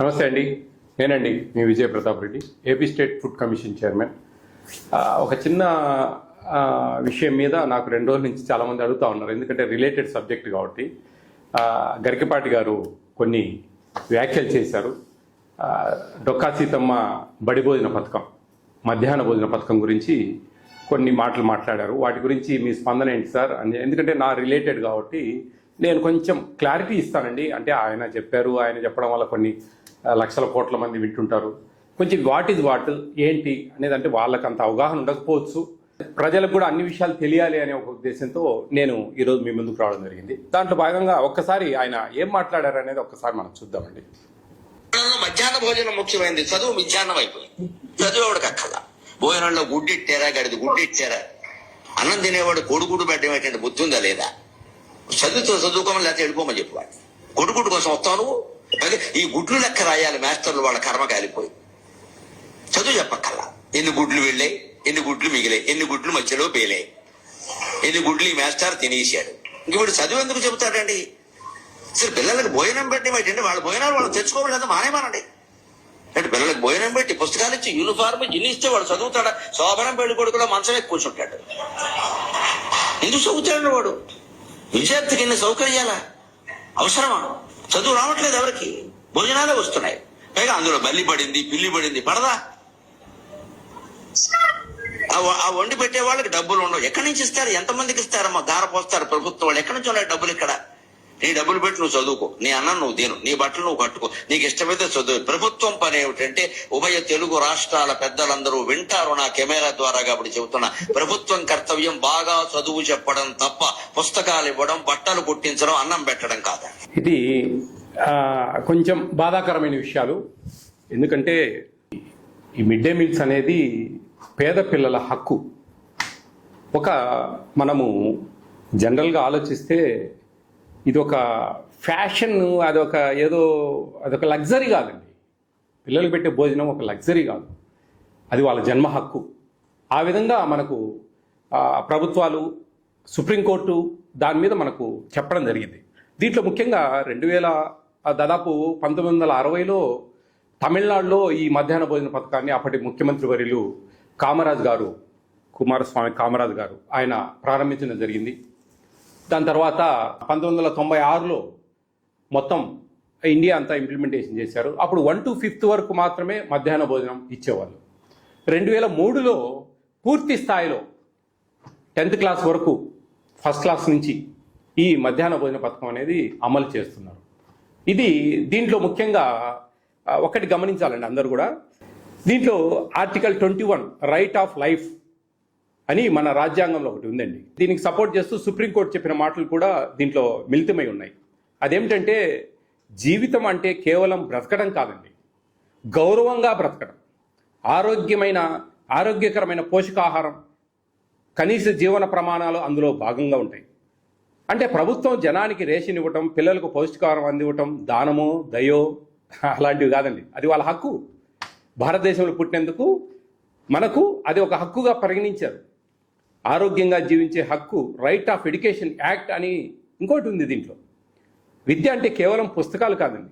నమస్తే అండి. నేనండి మీ Vijaya Pratap Reddy, AP state food commission chairman. ఒక చిన్న విషయం మీద నాకు 2 రోజుల నుంచి చాలామంది అడుగుతూ ఉన్నారు, ఎందుకంటే రిలేటెడ్ సబ్జెక్ట్ కాబట్టి. గరికపాటి గారు కొన్ని వ్యాఖ్యలు చేశారు. డొక్కా సీతమ్మ బడి భోజన పథకం, మధ్యాహ్న భోజన పథకం గురించి కొన్ని మాటలు మాట్లాడారు. వాటి గురించి మీ స్పందన ఏంటి సార్ అని, ఎందుకంటే నా రిలేటెడ్ కాబట్టి నేను కొంచెం క్లారిటీ ఇస్తానండి. అంటే ఆయన చెప్పారు, ఆయన చెప్పడం వల్ల కొన్ని లక్షల కోట్ల మంది వింటుంటారు. కొంచెం వాట్ ఈజ్ వాట్ ఏంటి అనేది, అంటే వాళ్ళకి అంత అవగాహన ఉండకపోవచ్చు, ప్రజలకు కూడా అన్ని విషయాలు తెలియాలి అనే ఒక ఉద్దేశంతో నేను ఈరోజు మీ ముందుకు రావడం జరిగింది. దాంట్లో భాగంగా ఒక్కసారి ఆయన ఏం మాట్లాడారు అనేది ఒక్కసారి మనం చూద్దామండి. మధ్యాహ్న భోజనం ముఖ్యమైనది, చదువు మధ్యాహ్నం అయిపోయింది. చదువు ఎవడికి అక్కల భోజనంలో గుడ్డిట్టారా, గడిది గుడ్డిచ్చారా, అన్నం తినేవాడు కొడుకుడు పెట్టడం ఏంటంటే బుద్ధి ఉందా లేదా, చదువుకోమని లేకపోతే వెళ్ళిపోమని చెప్పేవాడు. కొడుకుడు కోసం వస్తావు నువ్వు, అదే ఈ గుడ్లు లెక్క రాయాలి మాస్టర్లు, వాళ్ళ కర్మ కాలిపోయి. చదువు చెప్పక్కల్లా, ఎన్ని గుడ్లు వెళ్ళాయి, ఎన్ని గుడ్లు మిగిలాయి, ఎన్ని గుడ్లు మధ్యలో పేలాయి, ఎన్ని గుడ్లు ఈ మాస్టర్ తినేసాడు. ఇంక వీడు చదువు ఎందుకు చెబుతాడండి? అసలు పిల్లలకు భోజనం పెట్టడం ఏంటంటే వాళ్ళ భోజనాలు వాళ్ళు తెచ్చుకోవాలి, మానేమానండి. అంటే పిల్లలకు భోజనం పెట్టి పుస్తకాలు ఇచ్చి యూనిఫార్మ్ జిన్ని ఇస్తే వాడు చదువుతాడా? శోభనం పెళ్లి కొడుకు కూడా మంచం ఎక్కి కూర్చుంటాడు. ఎందుకు చదువుతాడు వాడు? విద్యార్థికి ఎన్ని సౌకర్యాలా అవసరమా? చదువు రావట్లేదు ఎవరికి, భోజనాలే వస్తున్నాయి. పైగా అందులో బల్లి పడింది, పిల్లి పడింది, పడదా? ఆ వండి పెట్టే వాళ్ళకి డబ్బులు ఉండవు. ఎక్కడి నుంచి ఇస్తారు? ఎంతమందికి ఇస్తారమ్మా? గార పోస్తారు ప్రభుత్వం వాళ్ళు. ఎక్కడి నుంచి ఉన్నాయి డబ్బులు? ఇక్కడ నీ డబ్బులు పెట్టి నువ్వు చదువుకో, నీ అన్నం నువ్వు తిను, నీ బట్టలు నువ్వు కట్టుకో, నీకు ఇష్టమైతే చదువు. ప్రభుత్వం పని ఏమిటంటే, ఉభయ తెలుగు రాష్ట్రాల పెద్దలందరూ వింటారు నా కెమెరా ద్వారా కాబట్టి చెబుతున్నా, ప్రభుత్వం కర్తవ్యం బాగా చదువు చెప్పడం తప్ప పుస్తకాలు ఇవ్వడం, బట్టలు కుట్టించడం, అన్నం పెట్టడం కాదు. ఇది కొంచెం బాధాకరమైన విషయాలు. ఎందుకంటే ఈ మిడ్ డే మీల్స్ అనేది పేద పిల్లల హక్కు. మనము జనరల్గా ఆలోచిస్తే ఇది ఒక ఫ్యాషన్, అదొక లగ్జరీ కాదండి. పిల్లలకు పెట్టే భోజనం ఒక లగ్జరీ కాదు, అది వాళ్ళ జన్మ హక్కు. ఆ విధంగా మనకు ప్రభుత్వాలు, సుప్రీంకోర్టు దాని మీద మనకు చెప్పడం జరిగింది. దీంట్లో ముఖ్యంగా దాదాపు 1960లో తమిళనాడులో ఈ మధ్యాహ్న భోజన పథకాన్ని అప్పటి ముఖ్యమంత్రి వర్యులు కుమారస్వామి కామరాజ్ గారు ఆయన ప్రారంభించడం జరిగింది. దాని తర్వాత 1996లో మొత్తం ఇండియా అంతా ఇంప్లిమెంటేషన్ చేశారు. అప్పుడు 1 to 5th వరకు మాత్రమే మధ్యాహ్న భోజనం ఇచ్చేవాళ్ళు. 2003లో పూర్తి స్థాయిలో 10th క్లాస్ వరకు, ఫస్ట్ క్లాస్ నుంచి ఈ మధ్యాహ్న భోజన పథకం అనేది అమలు చేస్తున్నారు. దీంట్లో ముఖ్యంగా ఒకటి గమనించాలండి అందరూ కూడా. దీంట్లో ఆర్టికల్ 21 రైట్ ఆఫ్ లైఫ్ అని మన రాజ్యాంగంలో ఒకటి ఉందండి. దీనికి సపోర్ట్ చేస్తూ సుప్రీంకోర్టు చెప్పిన మాటలు కూడా దీంట్లో మిళితమై ఉన్నాయి. అదేమిటంటే, జీవితం అంటే కేవలం బ్రతకడం కాదండి, గౌరవంగా బ్రతకడం, ఆరోగ్యకరమైన పోషకాహారం, కనీస జీవన ప్రమాణాలు అందులో భాగంగా ఉంటాయి. అంటే ప్రభుత్వం జనానికి రేషన్ ఇవ్వటం, పిల్లలకు పౌష్టికాహారం అందివ్వటం దానమో దయో అలాంటివి కాదండి, అది వాళ్ళ హక్కు. భారతదేశంలో పుట్టినందుకు మనకు అది ఒక హక్కుగా పరిగణించారు. ఆరోగ్యంగా జీవించే హక్కు, రైట్ ఆఫ్ ఎడ్యుకేషన్ యాక్ట్ అని ఇంకోటి ఉంది దీంట్లో. విద్య అంటే కేవలం పుస్తకాలు కాదండి,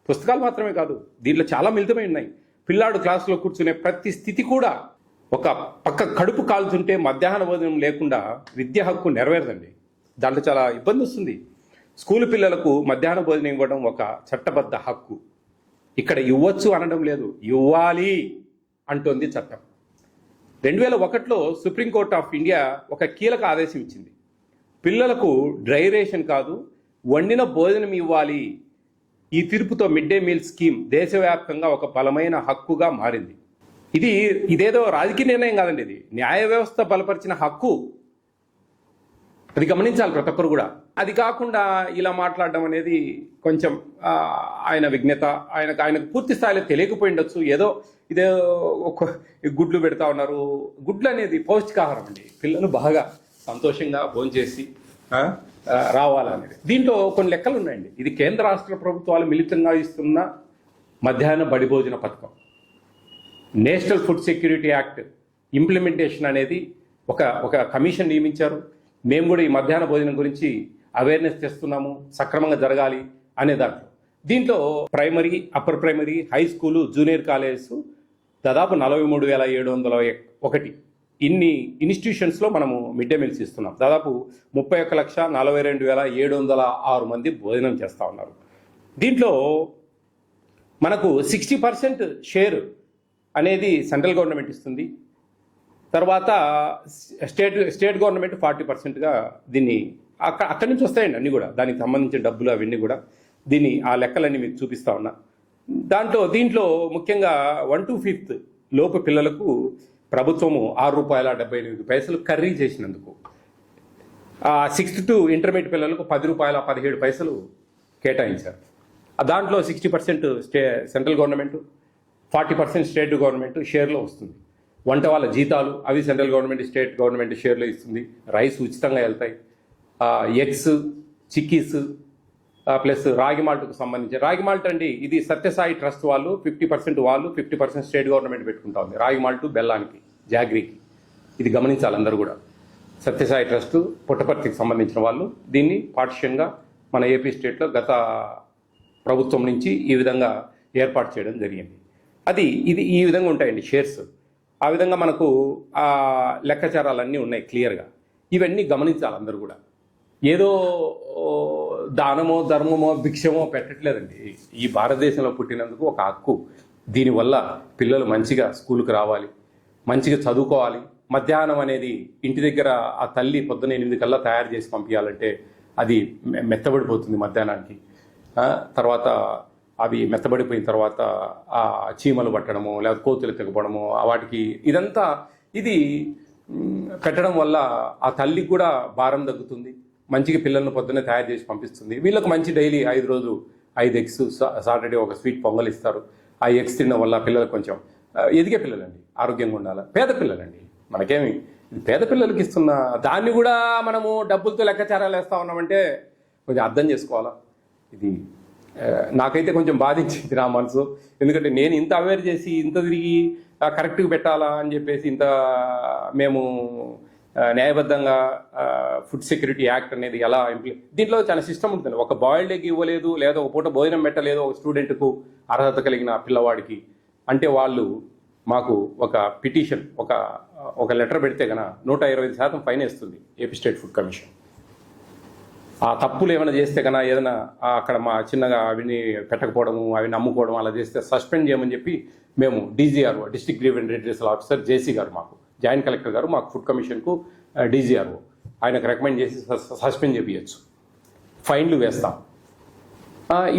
పుస్తకాలు మాత్రమే కాదు, దీంట్లో చాలా మిళితమై ఉన్నాయి. పిల్లాడు క్లాసులో కూర్చునే ప్రతి స్థితి కూడా, ఒక పక్క కడుపు కాలుతుంటే మధ్యాహ్న భోజనం లేకుండా విద్య హక్కు నెరవేరదండి. దాంట్లో చాలా ఇబ్బంది వస్తుంది. స్కూలు పిల్లలకు మధ్యాహ్న భోజనం ఇవ్వడం ఒక చట్టబద్ధ హక్కు. ఇక్కడ ఇవ్వచ్చు అనడం లేదు, ఇవ్వాలి అంటోంది చట్టం. 2001లో సుప్రీంకోర్టు ఆఫ్ ఇండియా ఒక కీలక ఆదేశం ఇచ్చింది. పిల్లలకు డ్రై రేషన్ కాదు, వండిన భోజనం ఇవ్వాలి. ఈ తీర్పుతో మిడ్ డే మీల్ స్కీమ్ దేశవ్యాప్తంగా ఒక బలమైన హక్కుగా మారింది. ఇదేదో రాజకీయ నిర్ణయం కాదండి, ఇది న్యాయ వ్యవస్థ బలపరిచిన హక్కు. అది గమనించాలి ప్రతి ఒక్కరు కూడా. అది కాకుండా ఇలా మాట్లాడడం అనేది కొంచెం ఆయన విజ్ఞత, ఆయనకు పూర్తి స్థాయిలో తెలియకపోయి ఉండొచ్చు. ఇదే గుడ్లు పెడతా ఉన్నారు. గుడ్లు అనేది పౌష్టికాహారం అండి, పిల్లలు బాగా సంతోషంగా భోంచేసి రావాలనేది. దీంట్లో కొన్ని లెక్కలు ఉన్నాయండి. ఇది కేంద్ర రాష్ట్ర ప్రభుత్వాలు మిళితంగా ఇస్తున్న మధ్యాహ్న బడి భోజన పథకం. National food security act implementation అనేది ఒక కమిషన్ నియమించారు. మేము కూడా ఈ మధ్యాహ్న భోజనం గురించి అవేర్నెస్ తెస్తున్నాము, సక్రమంగా జరగాలి అనే దాంట్లో దీంట్లో primary, upper primary, high school, junior colleges దాదాపు 43,701 ఇన్ని ఇన్స్టిట్యూషన్స్లో మనము మిడ్ డే మీల్స్ ఇస్తున్నాం. దాదాపు 31,42,706 మంది భోజనం చేస్తూ ఉన్నారు. దీంట్లో మనకు 60% షేర్ అనేది సెంట్రల్ గవర్నమెంట్ ఇస్తుంది. తర్వాత స్టేట్ గవర్నమెంట్ 40%గా దీన్ని అక్కడి నుంచి వస్తాయండి అన్నీ కూడా, దానికి సంబంధించిన డబ్బులు అవన్నీ కూడా. దీన్ని ఆ లెక్కలన్నీ మీకు చూపిస్తా ఉన్నా. దీంట్లో ముఖ్యంగా 1 to 5th లోపు పిల్లలకు ప్రభుత్వము ₹6.78 కర్రీ చేసినందుకు, 6th to ఇంటర్మీడియట్ పిల్లలకు ₹10.17 కేటాయించారు. దాంట్లో 60% సెంట్రల్ గవర్నమెంట్, 40% స్టేట్ గవర్నమెంట్ షేర్లో వస్తుంది. వంట వాళ్ళ జీతాలు అవి సెంట్రల్ గవర్నమెంట్, స్టేట్ గవర్నమెంట్ షేర్లో ఇస్తుంది. రైస్ ఉచితంగా వెళ్తాయి. ఎగ్స్, చిక్కీస్ ప్లస్ రాగి మాల్ట్కు సంబంధించి, రాగి మాల్ట్ అండి ఇది సత్యసాయి ట్రస్ట్ వాళ్ళు 50% వాళ్ళు, 50% స్టేట్ గవర్నమెంట్ పెట్టుకుంటా ఉంది. రాగి మాల్ట్ బెల్లానికి, జాగ్రీకి, ఇది గమనించాలి అందరూ కూడా. సత్యసాయి ట్రస్ట్ పుట్టపర్తికి సంబంధించిన వాళ్ళు దీన్ని పార్టిషన్గా మన ఏపీ స్టేట్లో గత ప్రభుత్వం నుంచి ఈ విధంగా ఏర్పాటు చేయడం జరిగింది. ఇది ఈ విధంగా ఉంటాయండి షేర్స్. ఆ విధంగా మనకు లెక్కాచారాలన్నీ ఉన్నాయి క్లియర్గా. ఇవన్నీ గమనించాలి అందరూ కూడా. ఏదో దానమో ధర్మమో భిక్షమో పెట్టట్లేదండి. ఈ భారతదేశంలో పుట్టినందుకు ఒక హక్కు. దీనివల్ల పిల్లలు మంచిగా స్కూల్కి రావాలి, మంచిగా చదువుకోవాలి. మధ్యాహ్నం అనేది ఇంటి దగ్గర ఆ తల్లి పొద్దున 8 కల్లా తయారు చేసి పంపించాలంటే అది మెత్తబడిపోతుంది మధ్యాహ్నానికి. తర్వాత అవి మెత్తబడిపోయిన తర్వాత ఆ చీమలు పట్టడము, లేదా కోతులు తెగపడము, వాటికి ఇదంతా ఇది పెట్టడం వల్ల ఆ తల్లికి కూడా భారం తగ్గుతుంది. మంచిగా పిల్లలను పొద్దున్నే తయారు చేసి పంపిస్తుంది. వీళ్ళకి మంచి డైలీ 5 రోజులు 5 ఎగ్స్, సాటర్డే ఒక స్వీట్ పొంగల్ ఇస్తారు. ఆ ఎగ్స్ తినడం వల్ల పిల్లలు కొంచెం ఎదిగే పిల్లలండి, ఆరోగ్యంగా ఉండాలి. పేద పిల్లలండి, మనకేమి పేద పిల్లలకి ఇస్తున్న దాన్ని కూడా మనము డబ్బులతో లెక్కాచారాలు వేస్తూ ఉన్నామంటే కొంచెం అర్థం చేసుకోవాలా. ఇది నాకైతే కొంచెం బాధించింది నా మనసు. ఎందుకంటే నేను ఇంత అవేర్ చేసి ఇంత తిరిగి కరెక్ట్గా పెట్టాలా అని చెప్పేసి ఇంత మేము న్యాయబద్ధంగా ఫుడ్ సెక్యూరిటీ యాక్ట్ అనేది ఎలా దీంట్లో చాలా సిస్టమ్ ఉంటుంది. ఒక బాయిల్డ్ ఎగ్ ఇవ్వలేదు, లేదా ఒక పూట భోజనం పెట్టలేదు ఒక స్టూడెంట్కు, అర్హత కలిగిన పిల్లవాడికి అంటే వాళ్ళు మాకు ఒక పిటిషన్, ఒక లెటర్ పెడితే కనుక 125% ఫైన్ వేస్తుంది ఏపీ స్టేట్ ఫుడ్ కమిషన్. ఆ తప్పులు ఏమైనా చేస్తే కన్నా ఏదైనా అక్కడ మా చిన్నగా అవిని పెట్టకపోవడము, అవి నమ్ముకోవడం అలా చేస్తే సస్పెండ్ చేయమని చెప్పి మేము డీజీఆర్ఓ, డిస్ట్రిక్ట్ గ్రీవెన్స్ రిడ్రెసల్ ఆఫీసర్ జేసీ గారు, మాకు జాయింట్ కలెక్టర్ గారు మాకు ఫుడ్ కమిషన్కు డీజీఆర్ఓ ఆయనకు రికమెండ్ చేసి సస్పెండ్ చేయించచ్చు, ఫైన్లు వేస్తాం.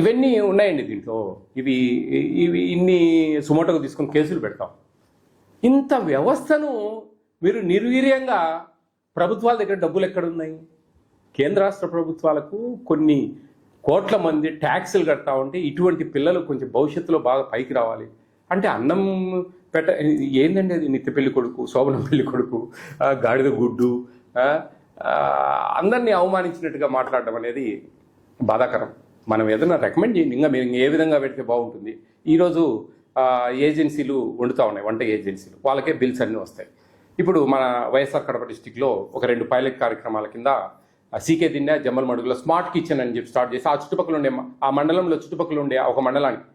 ఇవన్నీ ఉన్నాయండి దీంట్లో. ఇవి ఇన్ని సుమోటోకు తీసుకుని కేసులు పెడతాం. ఇంత వ్యవస్థను మీరు నిర్వీర్యంగా ప్రభుత్వాల దగ్గర డబ్బులు ఎక్కడున్నాయి? కేంద్ర రాష్ట్ర ప్రభుత్వాలకు కొన్ని కోట్ల మంది ట్యాక్సులు కడతా ఉంటే ఇటువంటి పిల్లలు కొంచెం భవిష్యత్తులో బాగా పైకి రావాలి అంటే అన్నం ఏంటండి అది? నిత్య పెళ్లి కొడుకు, శోభన పెళ్లి కొడుకు, గాడిద గుడ్డు, అందరినీ అవమానించినట్టుగా మాట్లాడడం అనేది బాధాకరం. మనం ఏదైనా రికమెండ్ చేయండి, ఇంకా మీరు ఏ విధంగా పెడితే బాగుంటుంది. ఈరోజు ఏజెన్సీలు వండుతూ ఉన్నాయి, వంట ఏజెన్సీలు, వాళ్ళకే బిల్స్ అన్నీ వస్తాయి. ఇప్పుడు మన వైఎస్ఆర్ కడప డిస్టిక్లో ఒక 2 పైలట్ కార్యక్రమాల కింద సీకే దిండా, జమ్మల్ మడుగులో స్మార్ట్ కిచెన్ అని చెప్పి స్టార్ట్ చేసి ఆ చుట్టుపక్కల ఉండే, ఆ మండలంలో చుట్టుపక్కల ఉండే ఒక మండలానికి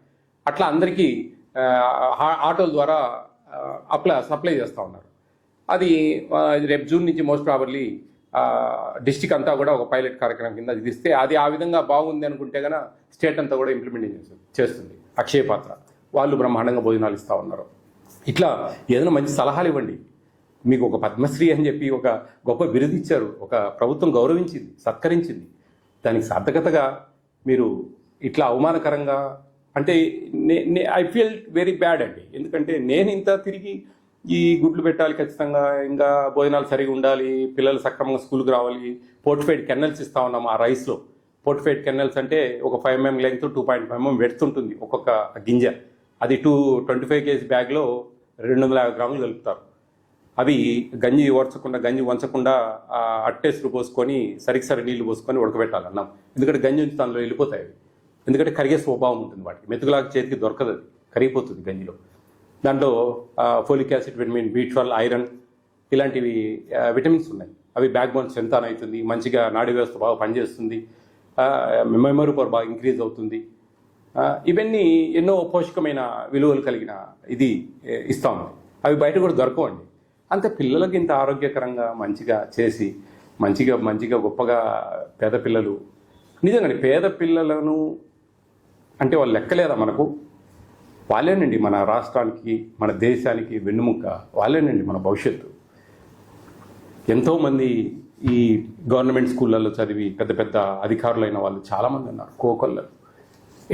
అట్లా అందరికీ ఆటోల ద్వారా సప్లై చేస్తూ ఉన్నారు. అది రేపు జూన్ నుంచి మోస్ట్ ప్రాబర్లీ డిస్టిక్ అంతా కూడా ఒక పైలట్ కార్యక్రమం కింద ఇది ఇస్తే అది ఆ విధంగా బాగుంది అనుకుంటే కనుక స్టేట్ అంతా కూడా ఇంప్లిమెంటేషన్ చేస్తుంది. అక్షయ పాత్ర వాళ్ళు బ్రహ్మాండంగా భోజనాలు ఇస్తూ ఉన్నారు. ఇట్లా ఏదైనా మంచి సలహాలు ఇవ్వండి. మీకు ఒక పద్మశ్రీ అని చెప్పి ఒక గొప్ప బిరుదు ఇచ్చారు, ఒక ప్రభుత్వం గౌరవించింది, సత్కరించింది. దానికి సార్థకతగా మీరు ఇట్లా అవమానకరంగా అంటే ఐ ఫీల్ వెరీ బ్యాడ్ అండి. ఎందుకంటే నేను ఇంత తిరిగి ఈ గుడ్లు పెట్టాలి ఖచ్చితంగా, ఇంకా భోజనాలు సరిగా ఉండాలి, పిల్లలు సక్రమంగా స్కూల్కి రావాలి, పోర్టిఫైడ్ కెన్నెల్స్ ఇస్తూ ఉన్నాం ఆ రైస్లో. పోర్టిఫైడ్ కెన్నెల్స్ అంటే ఒక 5 mm లెంగ్త్, 2.5 mm వెడ్త్ ఉంటుంది ఒక్కొక్క గింజ. అది 25 kg బ్యాగ్లో 250 గ్రాములు కలుపుతారు. అవి గంజి వంచకుండా అట్టేసులు పోసుకొని సరి నీళ్లు పోసుకొని ఉడకబెట్టాలి అన్నం. ఎందుకంటే గంజి ఉంచి దానిలో వెళ్ళిపోతాయి అవి. ఎందుకంటే కరిగే స్వభావం ఉంటుంది వాటికి, మెతుకులాగా చేతికి దొరకదు, అది కరిగిపోతుంది గంజిలో. దాంట్లో folic acid, vitamin B12, iron ఇలాంటివి విటమిన్స్ ఉన్నాయి. అవి బ్యాక్ బోన్ స్ట్రెంథన్ అవుతుంది, మంచిగా నాడీ వ్యవస్థ బాగా పనిచేస్తుంది, మెమరీ పవర్ బాగా ఇంక్రీజ్ అవుతుంది. ఇవన్నీ ఎన్నో పోషకమైన విలువలు కలిగిన ఇది ఇస్తూ ఉంది. అవి బయట కూడా దొరకవండి. అంతే పిల్లలకి ఇంత ఆరోగ్యకరంగా మంచిగా చేసి మంచిగా గొప్పగా పేద పిల్లలు నిజంగానే పేద పిల్లలను అంటే వాళ్ళు లెక్కలేదా మనకు? వాళ్ళేనండి మన రాష్ట్రానికి మన దేశానికి వెన్నుముక్క, వాళ్ళేనండి మన భవిష్యత్తు. ఎంతోమంది ఈ గవర్నమెంట్ స్కూళ్ళల్లో చదివి పెద్ద పెద్ద అధికారులైన వాళ్ళు చాలామంది ఉన్నారు. కోకొల్లలు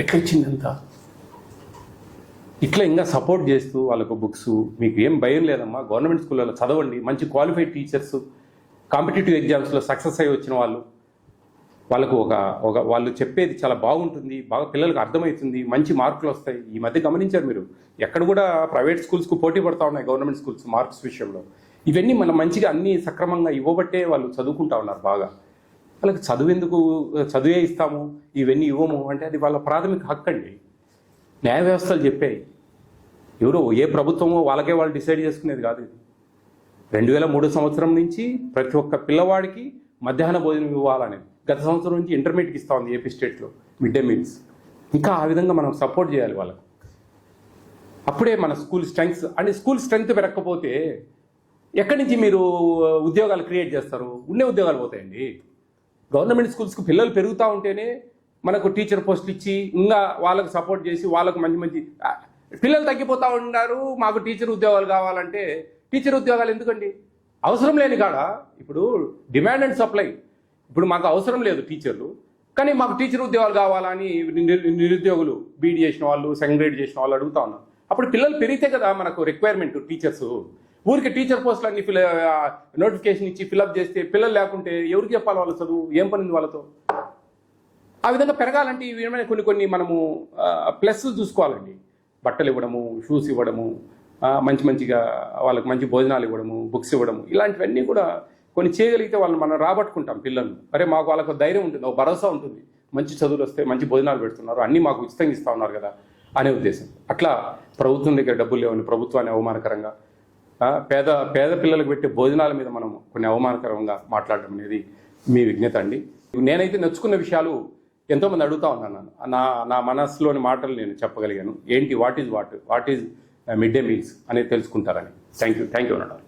ఎట్లా వచ్చిందంతా ఇట్లా ఇంకా సపోర్ట్ చేస్తూ వాళ్ళకు బుక్స్, మీకు ఏం భయం లేదమ్మా, గవర్నమెంట్ స్కూళ్ళలో చదవండి, మంచి క్వాలిఫైడ్ టీచర్స్, కాంపిటేటివ్ ఎగ్జామ్స్లో సక్సెస్ అయ్యి వచ్చిన వాళ్ళకు వాళ్ళు చెప్పేది చాలా బాగుంటుంది, బాగా పిల్లలకు అర్థమవుతుంది, మంచి మార్కులు వస్తాయి. ఈ మధ్య గమనించారు మీరు, ఎక్కడ కూడా ప్రైవేట్ స్కూల్స్కు పోటీ పడతా ఉన్నాయి గవర్నమెంట్ స్కూల్స్ మార్క్స్ విషయంలో. ఇవన్నీ మనం మంచిగా అన్నీ సక్రమంగా ఇవ్వబట్టే వాళ్ళు చదువుకుంటా ఉన్నారు బాగా. వాళ్ళకి చదువే ఇస్తాము ఇవన్నీ ఇవ్వము అంటే అది వాళ్ళ ప్రాథమిక హక్కు అండి. న్యాయ వ్యవస్థలు చెప్పాయి, ఎవరో ఏ ప్రభుత్వమో వాళ్ళకే వాళ్ళు డిసైడ్ చేసుకునేది కాదు ఇది. 2003 సంవత్సరం నుంచి ప్రతి ఒక్క పిల్లవాడికి మధ్యాహ్న భోజనం ఇవ్వాలనేది. గత సంవత్సరం నుంచి ఇంటర్మీడియట్కి ఇస్తా ఉంది ఏపీ స్టేట్లో మిడ్ డే మీల్స్. ఇంకా ఆ విధంగా మనం సపోర్ట్ చేయాలి వాళ్ళకు. అప్పుడే మన స్కూల్ స్ట్రెంగ్త్ పెరగకపోతే ఎక్కడి నుంచి మీరు ఉద్యోగాలు క్రియేట్ చేస్తారు? ఉండే ఉద్యోగాలు పోతాయండి. గవర్నమెంట్ స్కూల్స్కి పిల్లలు పెరుగుతూ ఉంటేనే మనకు టీచర్ పోస్టులు ఇచ్చి ఇంకా వాళ్ళకు సపోర్ట్ చేసి వాళ్ళకు మంచి పిల్లలు తగ్గిపోతూ ఉన్నారు. మాకు టీచర్ ఉద్యోగాలు కావాలంటే టీచర్ ఉద్యోగాలు ఎందుకండి? అవసరం లేని కాడ ఇప్పుడు డిమాండ్ అండ్ సప్లై. ఇప్పుడు మాకు అవసరం లేదు టీచర్లు, కానీ మాకు టీచర్ ఉద్యోగాలు కావాలని నిరుద్యోగులు బీఈడీ చేసిన వాళ్ళు, సెకండ్ గ్రేడ్ చేసిన వాళ్ళు అడుగుతా ఉన్నారు. అప్పుడు పిల్లలు పెరిగితే కదా మనకు రిక్వైర్మెంట్ టీచర్స్. ఊరికి టీచర్ పోస్టులు అన్ని నోటిఫికేషన్ ఇచ్చి ఫిల్అప్ చేస్తే పిల్లలు లేకుంటే ఎవరికి చెప్పాలి వాళ్ళ చదువు? ఏం పనింది వాళ్ళతో? ఆ విధంగా పెరగాలంటే ఈ విధమైన కొన్ని మనము ప్లస్ చూసుకోవాలండి. బట్టలు ఇవ్వడము, షూస్ ఇవ్వడము, మంచిగా వాళ్ళకి మంచి భోజనాలు ఇవ్వడము, బుక్స్ ఇవ్వడము, ఇలాంటివన్నీ కూడా కొన్ని చేయగలిగితే వాళ్ళని మనం రాబట్టుకుంటాం పిల్లల్ని. అరే మాకు వాళ్ళకు ధైర్యం ఉంటుంది, ఒక భరోసా ఉంటుంది, మంచి చదువులు వస్తే మంచి భోజనాలు పెడుతున్నారు, అన్నీ మాకు ఉచితంగా ఇస్తూ ఉన్నారు కదా అనే ఉద్దేశం. అట్లా ప్రభుత్వం దగ్గర డబ్బులు లేవని ప్రభుత్వాన్ని అవమానకరంగా, పేద పిల్లలకు పెట్టే భోజనాల మీద మనం కొన్ని అవమానకరంగా మాట్లాడడం అనేది మీ విజ్ఞత అండి. నేనైతే నచ్చుకున్న విషయాలు ఎంతోమంది అడుగుతా ఉన్నాను. నా మనస్సులోని మాటలు నేను చెప్పగలిగాను. ఏంటి what is mid day meals అనేది తెలుసుకుంటారని. థ్యాంక్ యూ అన్నాడు.